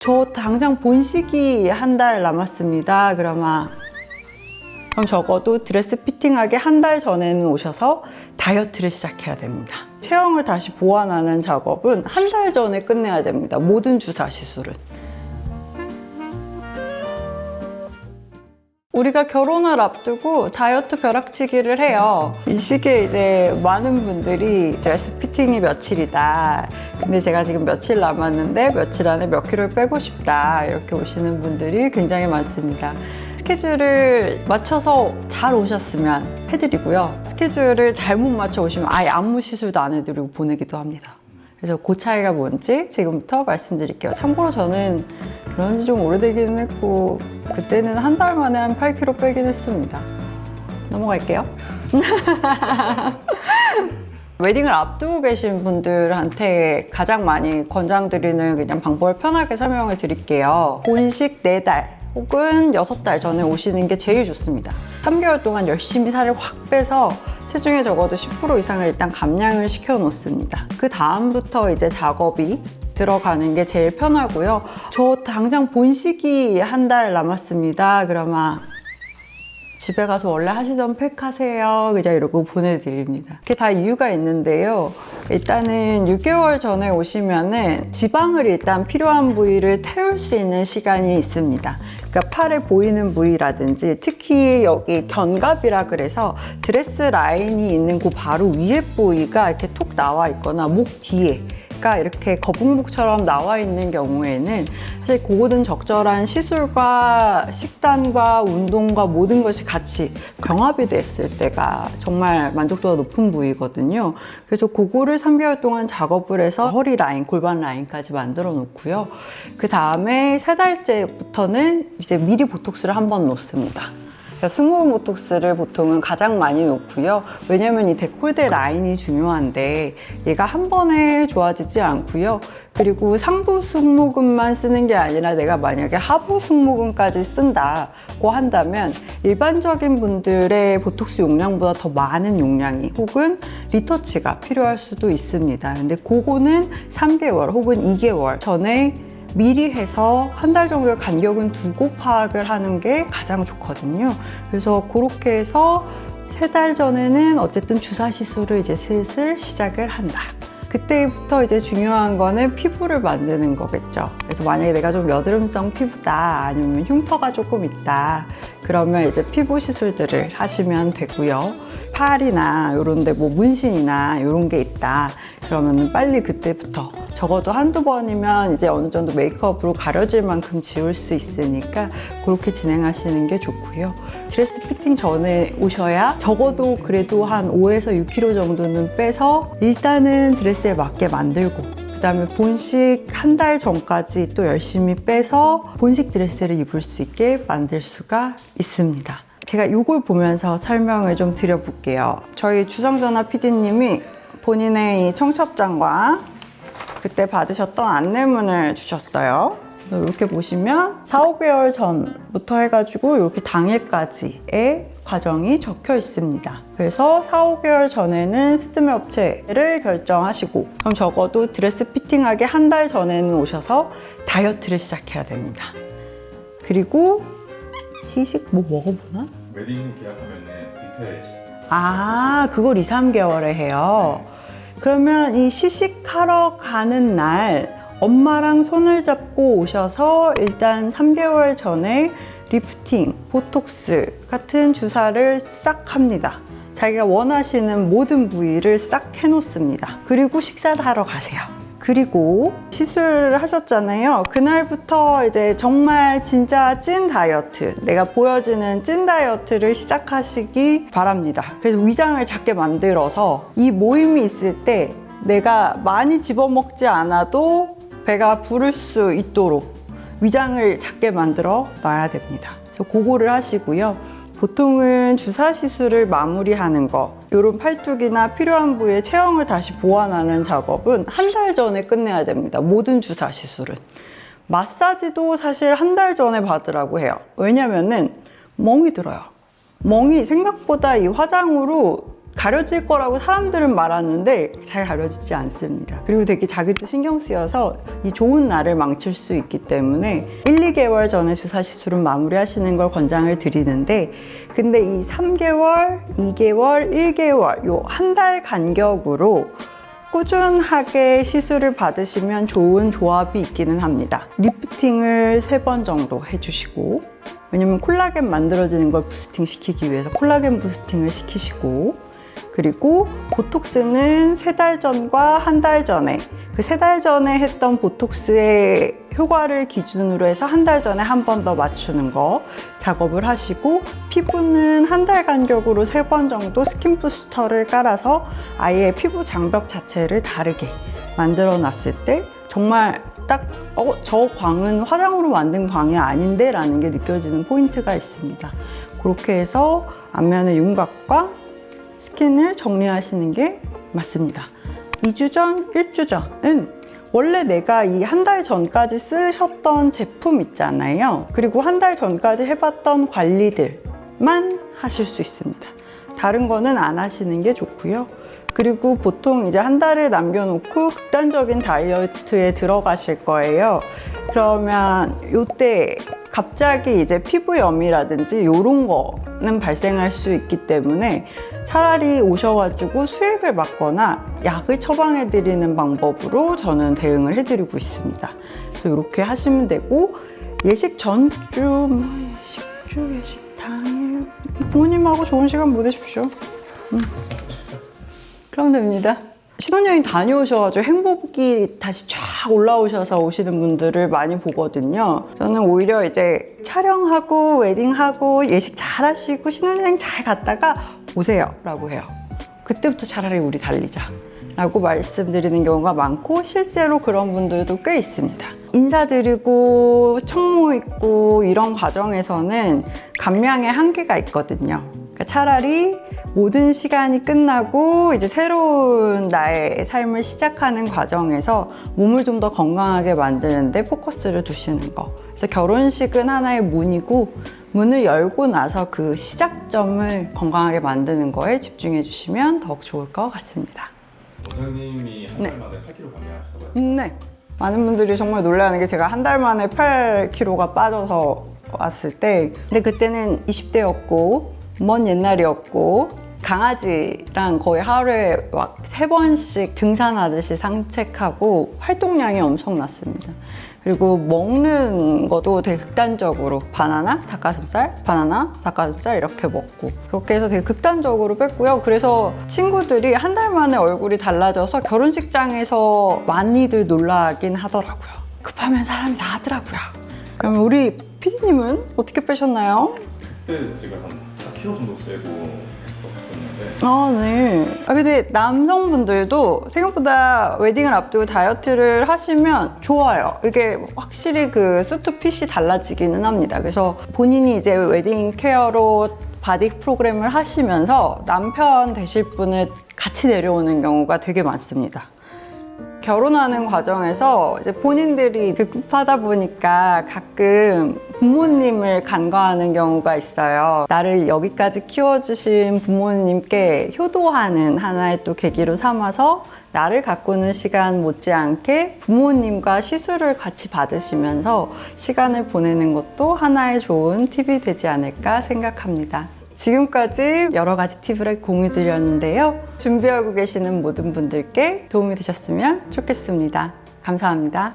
저 당장 본식이 한 달 남았습니다. 그럼 적어도 드레스 피팅하기 한 달 전에는 오셔서 다이어트를 시작해야 됩니다. 체형을 다시 보완하는 작업은 한 달 전에 끝내야 됩니다. 모든 주사 시술은. 우리가 결혼을 앞두고 다이어트 벼락치기를 해요. 이 시기에 이제 많은 분들이 드레스 피팅이 며칠이다. 근데 제가 지금 며칠 남았는데 며칠 안에 몇 킬로를 빼고 싶다. 이렇게 오시는 분들이 굉장히 많습니다. 스케줄을 맞춰서 잘 오셨으면 해드리고요. 스케줄을 잘못 맞춰 오시면 아예 아무 시술도 안 해드리고 보내기도 합니다. 그래서 그 차이가 뭔지 지금부터 말씀드릴게요. 참고로 저는 그런 지 좀 오래되기는 했고 그때는 한 달 만에 한 8kg 빼긴 했습니다. 넘어갈게요. 웨딩을 앞두고 계신 분들한테 가장 많이 권장드리는 그냥 방법을 편하게 설명을 드릴게요. 본식 4달 혹은 6달 전에 오시는 게 제일 좋습니다. 3개월 동안 열심히 살을 확 빼서 체중에 적어도 10% 이상을 일단 감량을 시켜 놓습니다. 그 다음부터 이제 작업이 들어가는 게 제일 편하고요. 저 당장 본식이 한 달 남았습니다. 그러면 집에 가서 원래 하시던 팩 하세요. 그냥 이러고 보내드립니다. 그게 다 이유가 있는데요. 일단은 6개월 전에 오시면은 지방을 일단 필요한 부위를 태울 수 있는 시간이 있습니다. 그러니까 팔에 보이는 부위라든지 특히 여기 견갑이라 그래서 드레스 라인이 있는 그 바로 위에 부위가 이렇게 톡 나와 있거나 목 뒤에 이렇게 거북목처럼 나와 있는 경우에는 사실 그거는 적절한 시술과 식단과 운동과 모든 것이 같이 병합이 됐을 때가 정말 만족도가 높은 부위거든요. 그래서 그거를 3개월 동안 작업을 해서 허리 라인, 골반 라인까지 만들어 놓고요. 그 다음에 3달째부터는 이제 미리 보톡스를 한번 놓습니다. 스몰 보톡스를 보통은 가장 많이 놓고요. 왜냐면 이 데콜테 라인이 중요한데 얘가 한 번에 좋아지지 않고요. 그리고 상부 승모근만 쓰는 게 아니라 내가 만약에 하부 승모근까지 쓴다고 한다면 일반적인 분들의 보톡스 용량보다 더 많은 용량이 혹은 리터치가 필요할 수도 있습니다. 근데 그거는 3개월 혹은 2개월 전에 미리 해서 한 달 정도의 간격은 두고 파악을 하는 게 가장 좋거든요. 그래서 그렇게 해서 3달 전에는 어쨌든 주사 시술을 이제 슬슬 시작을 한다. 그때부터 이제 중요한 거는 피부를 만드는 거겠죠. 그래서 만약에 내가 좀 여드름성 피부다 아니면 흉터가 조금 있다 그러면 이제 피부 시술들을 하시면 되고요. 팔이나 이런 데 뭐 문신이나 이런 게 있다 그러면 빨리 그때부터 적어도 한두 번이면 이제 어느 정도 메이크업으로 가려질 만큼 지울 수 있으니까 그렇게 진행하시는 게 좋고요. 드레스 피팅 전에 오셔야 적어도 그래도 한 5에서 6kg 정도는 빼서 일단은 드레스에 맞게 만들고 그 다음에 본식 한 달 전까지 또 열심히 빼서 본식 드레스를 입을 수 있게 만들 수가 있습니다. 제가 이걸 보면서 설명을 좀 드려볼게요. 저희 주성전화 PD님이 본인의 이 청첩장과 그때 받으셨던 안내문을 주셨어요. 이렇게 보시면 4, 5개월 전부터 해가지고 이렇게 당일까지의 과정이 적혀 있습니다. 그래서 4, 5개월 전에는 스드메 업체를 결정하시고 그럼 적어도 드레스 피팅하기 한 달 전에는 오셔서 다이어트를 시작해야 됩니다. 그리고 시식 뭐 먹어보나? 웨딩 계약하면은 뷔페 그걸 2, 3개월에 해요. 그러면 이 시식하러 가는 날 엄마랑 손을 잡고 오셔서 일단 3개월 전에 리프팅, 보톡스 같은 주사를 싹 합니다. 자기가 원하시는 모든 부위를 싹 해놓습니다. 그리고 식사를 하러 가세요. 그리고 시술을 하셨잖아요. 그날부터 이제 정말 진짜 찐 다이어트, 내가 보여지는 찐 다이어트를 시작하시기 바랍니다. 그래서 위장을 작게 만들어서 이 모임이 있을 때 내가 많이 집어먹지 않아도 배가 부를 수 있도록 위장을 작게 만들어 놔야 됩니다. 그래서 그거를 하시고요. 보통은 주사 시술을 마무리하는 거, 이런 팔뚝이나 필요한 부위의 체형을 다시 보완하는 작업은 한 달 전에 끝내야 됩니다. 모든 주사 시술은. 마사지도 사실 한 달 전에 받으라고 해요. 왜냐면은 멍이 들어요. 멍이 생각보다 이 화장으로 가려질 거라고 사람들은 말하는데 잘 가려지지 않습니다. 그리고 되게 자기도 신경 쓰여서 이 좋은 날을 망칠 수 있기 때문에 1, 2개월 전에 주사 시술은 마무리하시는 걸 권장을 드리는데, 근데 이 3개월, 2개월, 1개월 요 한 달 간격으로 꾸준하게 시술을 받으시면 좋은 조합이 있기는 합니다. 리프팅을 3번 정도 해주시고, 왜냐면 콜라겐 만들어지는 걸 부스팅 시키기 위해서 콜라겐 부스팅을 시키시고, 그리고 보톡스는 3달 전과 한 달 전에, 그 3달 전에 했던 보톡스의 효과를 기준으로 해서 한 달 전에 한 번 더 맞추는 거 작업을 하시고, 피부는 한 달 간격으로 3번 정도 스킨 부스터를 깔아서 아예 피부 장벽 자체를 다르게 만들어 놨을 때 정말 딱 저 광은 화장으로 만든 광이 아닌데 라는 게 느껴지는 포인트가 있습니다. 그렇게 해서 안면의 윤곽과 스킨을 정리하시는 게 맞습니다. 2주 전, 1주 전은 원래 내가 이 한 달 전까지 쓰셨던 제품 있잖아요. 그리고 한 달 전까지 해봤던 관리들만 하실 수 있습니다. 다른 거는 안 하시는 게 좋고요. 그리고 보통 이제 한 달을 남겨놓고 극단적인 다이어트에 들어가실 거예요. 그러면 이때 갑자기 이제 피부염이라든지 이런 거는 발생할 수 있기 때문에 차라리 오셔가지고 수액을 맞거나 약을 처방해 드리는 방법으로 저는 대응을 해드리고 있습니다. 그래서 이렇게 하시면 되고, 예식 전주, 예식 당일 부모님하고 좋은 시간 보내십시오. 그럼 됩니다. 신혼여행 다녀오셔가지고 행복이 다시 쫙 올라오셔서 오시는 분들을 많이 보거든요. 저는 오히려 이제 촬영하고 웨딩하고 예식 잘 하시고 신혼여행 잘 갔다가 오세요 라고 해요. 그때부터 차라리 우리 달리자 라고 말씀드리는 경우가 많고, 실제로 그런 분들도 꽤 있습니다. 인사드리고 청모 있고 이런 과정에서는 감량의 한계가 있거든요. 그러니까 차라리 모든 시간이 끝나고 이제 새로운 나의 삶을 시작하는 과정에서 몸을 좀 더 건강하게 만드는데 포커스를 두시는 거. 그래서 결혼식은 하나의 문이고, 문을 열고 나서 그 시작점을 건강하게 만드는 거에 집중해 주시면 더욱 좋을 것 같습니다. 원장님이 한 달 만에 8kg 감량하셨다고 했어요? 네. 많은 분들이 정말 놀라는 게, 제가 한 달 만에 8kg가 빠져서 왔을 때, 근데 그때는 20대였고 먼 옛날이었고 강아지랑 거의 하루에 막 3번씩 등산하듯이 산책하고 활동량이 엄청났습니다. 그리고 먹는 것도 되게 극단적으로 바나나, 닭가슴살 이렇게 먹고, 그렇게 해서 되게 극단적으로 뺐고요. 그래서 친구들이 한 달 만에 얼굴이 달라져서 결혼식장에서 많이들 놀라긴 하더라고요. 급하면 사람이 다 하더라고요. 그럼 우리 PD님은 어떻게 빼셨나요? 그때 제가 한 4kg 정도 빼고 했었는데. 네. 근데 남성분들도 생각보다 웨딩을 앞두고 다이어트를 하시면 좋아요. 이게 확실히 그 수트 핏이 달라지기는 합니다. 그래서 본인이 이제 웨딩 케어로 바디 프로그램을 하시면서 남편 되실 분을 같이 내려오는 경우가 되게 많습니다. 결혼하는 과정에서 이제 본인들이 급하다 보니까 가끔 부모님을 간과하는 경우가 있어요. 나를 여기까지 키워주신 부모님께 효도하는 하나의 또 계기로 삼아서 나를 가꾸는 시간 못지않게 부모님과 시술을 같이 받으시면서 시간을 보내는 것도 하나의 좋은 팁이 되지 않을까 생각합니다. 지금까지 여러 가지 팁을 공유 드렸는데요. 준비하고 계시는 모든 분들께 도움이 되셨으면 좋겠습니다. 감사합니다.